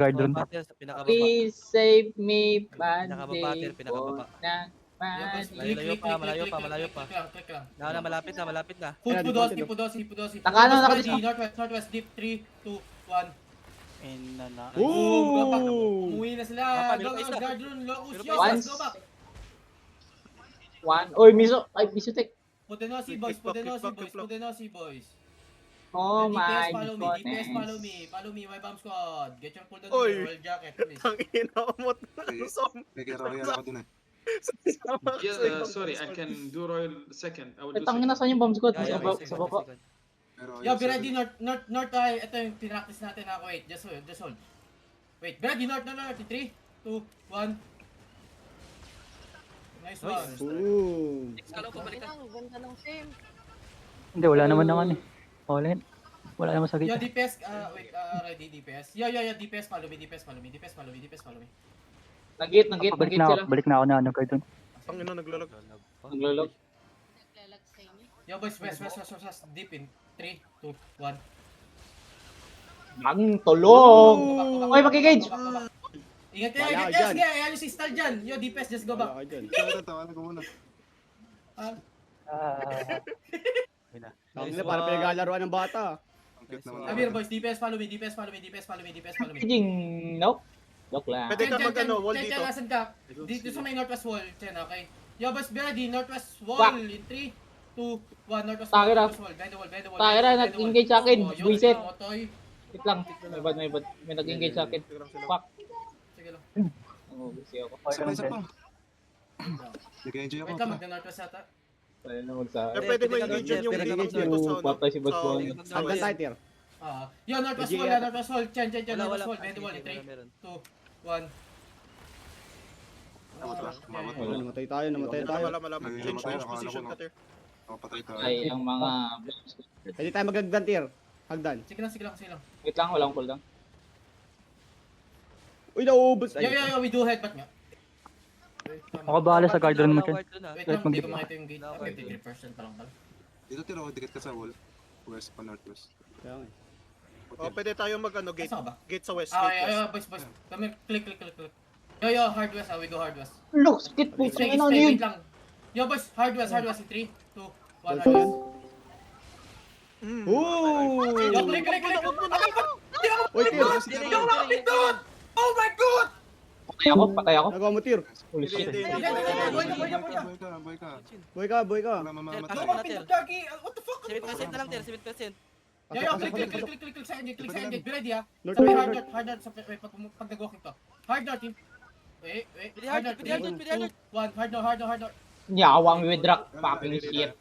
Guard dun. Pinakababa, sa pinakababa. Please save me, Pinakababa, bandit pinakababa. ko ng Malayo pa, malayo pa, malayo pa. Click lang. Malapit na. Pudosi. Nakano na ako dito. Northwest, deep, 3, 2, 1. Ooh! Umuwi na sila. Meron Go, pa isa. Guardron, Locus, Meron pa Yos, isa. go back. One. Oy, Miso. Ay, Miso Tech. Podenosi, boys. Oh DPS, my follow me, DPS, goodness. follow me, Y-Bomb Squad. Get your cooldown Oy. here, royal jacket, please. Ang inaamot na. May royal ako dun eh. Yeah, sorry, I can do royal second. I will Ay, do tangin na second. saan yung bomb squad? Yeah, Sa baba. Pero Yo, be ready, north tayo. Ito yung pinractice natin na. Wait, just hold. Wait, be ready, north. 3, 2, 1. Nice one. Ooh! Ganda ng sim. Hindi, wala naman naman eh. All in. Wala naman sa Yo, gitna. DPS, ready, DPS. Yo, DPS, follow me. Nag-gate Balik sila. na ako na ano guard dun. Ang ina naglalag. Naglalog. Naglalag sa inyo. Yo, boys, west, deep in. 3, 2, 1. Ang tulog. Go Oy, back. makikage. Ingat kayo, Wala ingat ka kayo. dyan. Sige, ayan yung si Stal dyan. Yo, DPS, just go back. Wala ka dyan. tawanan ko muna. Ang ina, para pinag-aalaruan ng bata. Ang cute naman. Amir, boys, DPS, follow me. Kaging. Nope. Joke lang. Pwede ka mag-ano, wall Chen, dito. nasan ka? Dito sa may northwest wall, Chen, okay? Yo, boys, be ready, northwest wall. Wak. In 3, 2, 1, northwest Takira. wall. Behind the wall. Takira, nag-engage sa akin. Oh, yo, Buisit. Motoy. Wait lang. May bad. May nag-engage sa akin. Fuck. Sige lang. Oh, busy ako. Isa pa. Nag-enjoy ako. Wait lang, magna-northwest ata. Wala na magsa. Eh, pwede mo engage yan yung engage dito sa ano. Patay si Boss sa- Juan. Hanggang tayo tier. Yo, northwest Medyo wall, yata. northwest wall. Chen, Wala. northwest wall. Behind the wall, in 3, Meron. 2, 1. Wala. Namatay tayo. Ay, Change namatay, position akala ka tier. Patay tayo. Ay, ang mga... Pwede tayo magagdan tier. Hagdan. Sige lang. Wait lang, walang cooldown. Uy, nauubos. Yo, we do headbutt nga. Ako bahala sa guard dun mo, Chen. Wait lang, Wait, hindi mag- ko makita yung gate. 53% pa lang pala. Dito tira ako, dikit ka sa wall. West pa northwest. Kaya nga eh. Oh, pwede tayo mag-ano, gate. Saan ka ba? Gate sa west. Ah, Gate west. boys. Kami, click. Yo, hard west, we go hard west. Look, skit po. Stay, Ano yun? wait lang. Yo, boys, hard west, in 3, 2, 1, hard Wall west. Ooh! Yo, click. Uy, tier. Oh my god! Patay ako. Nagawa mo tier. Holy Hindi, shit. hindi. Boy ka. Boy ka. Wala mamamatay. Yo, pindot kaki! What the fuck? 7% na lang, 7%. Yo, click sa engage. Be ready, ha? North, Sabi north, hard north. Wait, pag nag-walking to. Hard north, team. Wait. Pwede hard north. 1, hard north. Nyawang withdraw. Fucking shit.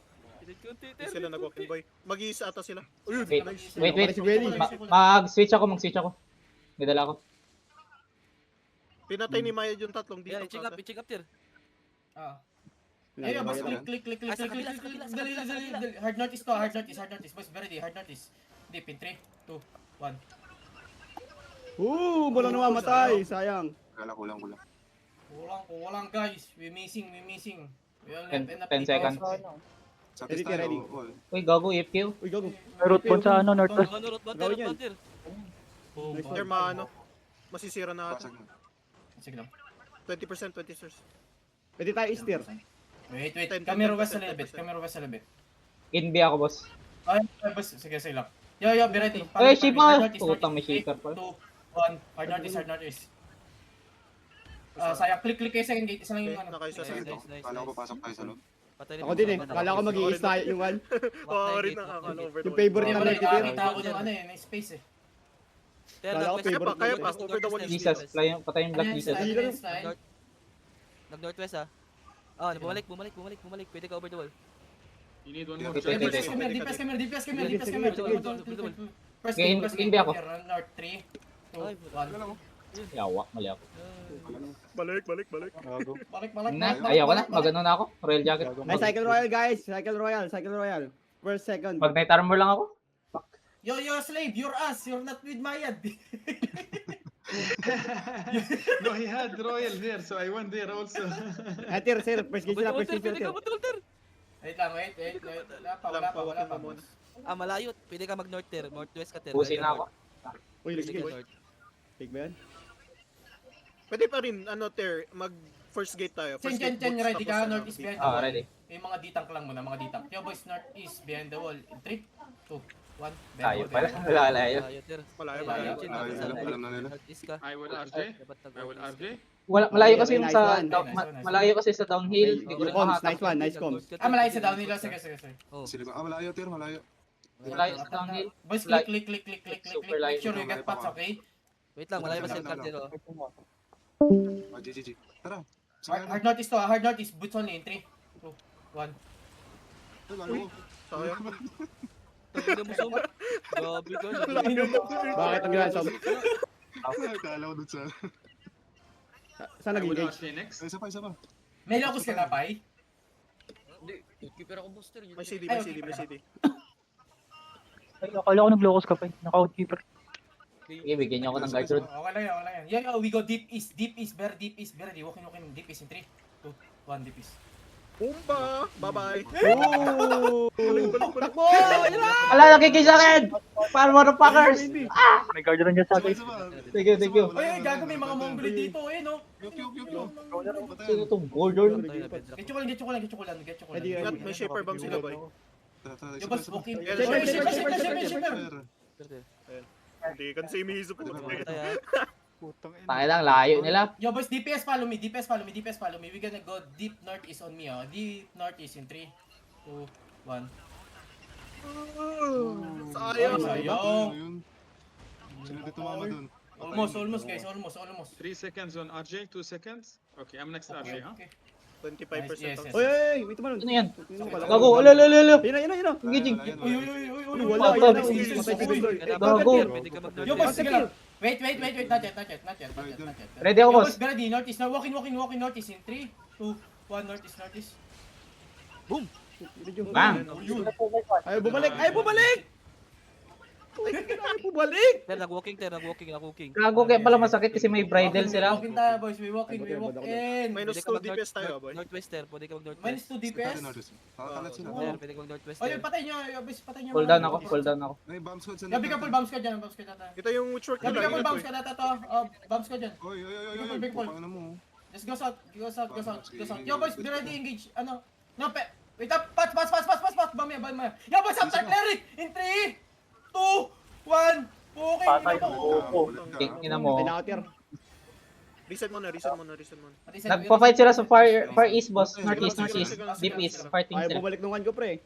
Hindi sila nag-walking boy. Mag-iisa ata sila. Uy, Wait. Mag-switch ako. May dala ako. pinatay ni Maya yung tatlong dito. Yeah, i-check up tier. Ayun, boss, click. Ay, sa kabila, sa kabila. Dali. Hard north is. Boys, be ready. Hard north is. Deep in 3, 2, 1. Ooh, walang namamatay. Sayang. Kala ko lang. Walang guys. We missing. We only have enough 10 seconds. Sa Ready, test tayo. ready. Wall. Uy, gago, AFK. Uy, gago. Root bond sa ano, northwest. Root bond Gawin yan. tier. Tier maano. Masisira na ata. Pasag na. Sige lang. 20%. Pwede tayo east tier. Wait. 10, Camera west 10%. a little bit. In B ako, boss. Ay, boss. Sige lang. Yo, be ready. Ay, shape Hard mo. north is, Putang, may shaker pa. 2, 1. Hard north is. Sayang, click kayo second gate. Isa lang yung ano. Nakaisa sa Nice. Kala ko papasok tayo sa loob. Patay Ako din eh. Kala ko mag-i-east tayo yung one. Oo, rin nakakala over the Yung wall. Yung Favorite na favorite tier. nakakita ako ng ano eh, may space eh. Kala ko favorite Kaya na pass over the wall. Jesus, patay yung black Ano Jesus. yung style? Nag-northwest ah. Bumalik. Pwede ka over the wall. You need one more. Wait. DPS camera. First Game game ba ako? North 3, 2, 1. Yawa, mali ako. Balik. Balik. Ayaw ko na, magano na ako. Royal jacket. Ay, Cycle Royal guys. Cycle Royal. First, second. Pag night armor lang ako. Yo, slave, you're us. You're not with Mayad. No, he had royal there, so I went there also. Ay, tier, sir. First game sila. First game Pwede sila. ka mag-alter. Wait lang. Wala pa. muna. Malayo. Pwede ka mag-north tier. Northwest ka tier. Pusin na ako. Uy, Pwede ka boy. north. Take ba yan? Pwede pa rin, ano, Ter, mag first gate tayo. First Chen, gate ready boots, ka? tapos, Northeast behind the Ah, wall. ready. Yung mga ditang lang muna, mga ditang. Yo boys, northeast behind the wall. In 3, 2, 1. Tayo pala. Lalayo. Layo, Ter. Malayo, Malayo. malayo. Chin, Malayo, chin, alam na nila. Northeast ka. I will RJ. Dapat I will RJ. Malayo kasi yung Nice sa one. malayo kasi sa downhill. Hindi ko rin Comms, makakita. nice one, nice comms. Malayo sa downhill. Sige. Oh. Sila malayo, Ter, malayo. Malayo sa downhill. Boys, Like- click. Super Make live. sure you get pots, okay? Wait lang, malayo pa si Card zero. Ah, GG. Tara. Hard notice to, hard notice. Boots only in 3, 2, 1. Sayang. Tagin mo sum. Grabe ka. Bakit ang gano'n? Kala ko dun sa... Saan I will nag-engage? RJ next. Isa pa. May locus ka na, Pai? May CD. Ay, akala ko nag-locus ka pa eh. Naka-outkeeper. Sige, bigyan niyo ako ng guard rod. Okay lang yan. Yeah, we go deep east, very deep east. Walking, deep east in 3, 2, 1, deep east. Pumba! Bye-bye! Takbo! Ala, nakikisa akin! Para motherfuckers! May guard ron dyan sa akin. Isa pa. Thank you. Oy, gago, may mga mongol dito, no? Yup. Sino itong Gordon? Get ko lang. Pwede Ingat, may shaper bomb sila, boy. Yo, boss, walking. Shipper, Shipper. Hindi, kasi may hiso ko. Tayo lang, layo nila. Yo, boys, DPS follow me. We gonna go deep northeast on me, oh. Deep northeast in 3, 2, 1. Sayang! Sayang. Sino dito mama dun? Almost, guys. Almost. 3 seconds on RJ, 2 seconds. Okay, I'm next RJ, huh? Okay. 25%. Yes. Oy, wait naman. Ano yan? Gago. Gago, ala. Yun na. Engaging. Uy. Wala, Gago. Gago. Pwede ka Yo, boys, sige lang. Wait. Not yet. Ready ako, Yo, boss. boys, ready. Northeast. Now, walking northeast in 3, 2, 1. Northeast. Bang! Ayaw bumalik! Ter, nag-walking. Gago, kaya pala masakit kasi may bridle sila. Walking tayo, boys. We walk in. Minus Pwede ka 2 DPS tayo, boy. Northwest, Ter. Pwede ka mag-northwest. Minus 2 DPS. Kakalat sila. Ter, pwede ka mag-northwest, Oh, Ter. patay nyo. Yo, boys, patay nyo. Cool down ako. Ay, bomb squad sa Yabi ka full bombs ka dyan. Ito yung witchwork Yabi nila. ka full ingat, bombs boy. ka data to. Bombs ka dyan. Oy. Big pull. Pupang na mo. Just go south. Yo, boys, be ready, engage. Ano? No, wait up. Pass. Bamaya. Yo, boys, after cleric. In 3, 2, 1. Okay, Patay. ina mo. Ina mo. Pinakatir. Reset muna. Nagpa-fight sila sa far east, boss. Northeast. Deep east. Fighting Ayaw sila. bumalik nung one ko, pre.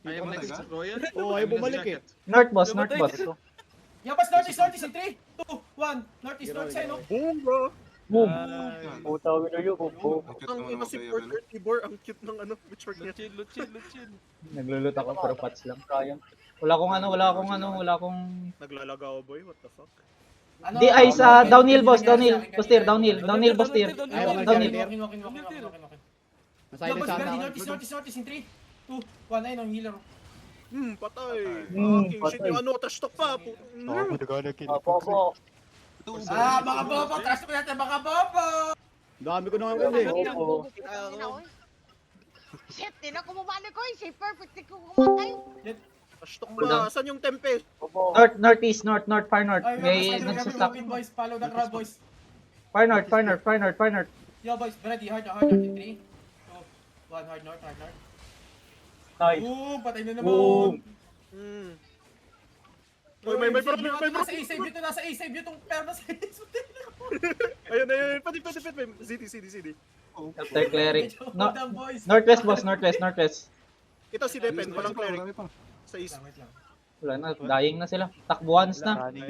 I am next Royal. Oo, ayaw bumalik eh. North, boss. Yo, boys, northeast in 3, 2, 1. Northeast side, no? Boom! Boom. Puta, winner yun. Ang ina si Porter Tibor, ang cute ng witchwork niya. Luchin. Naglulut ako, pero pats lang. Sayang. Wala akong... Naglalagaw, boy. What the fuck? Ano? Di, ay, sa downhill, boss. Downhill, boss tier. Downhill, boss tier. Ayaw, Downhill. Walking. Yo, Masilent boys, sana ready, ako. northeast in 3, 2, 1. Ayun, ang healer. Patay. King shit patay. yung trash talk pa. Opo. Mga bobo. Trust ko natin, mga bobo. Dami ko na nga eh. Opo. Shit, tinan ko bumalik ko eh. Shaper, pwede ko kumatay. Trash talk ba? Saan yung tempe? Opo. Northeast, far north. Ay, May boys, nagsasak. walking, boys. Follow the crowd, boys. Far north. Yo, boys, ready, hard north in 3, 2, 1. Hard north. Nice. Boom, patay na Boom. naman. Uy, may problem. Nasa A-save yun tong pera sa Ayun. Pati. CD. After cleric. No, boys. northwest, boss. Northwest. Ito si Depen, walang cleric. Marami pa. Sa east. Wait lang. Wala na, dying na sila. Takbuhan na.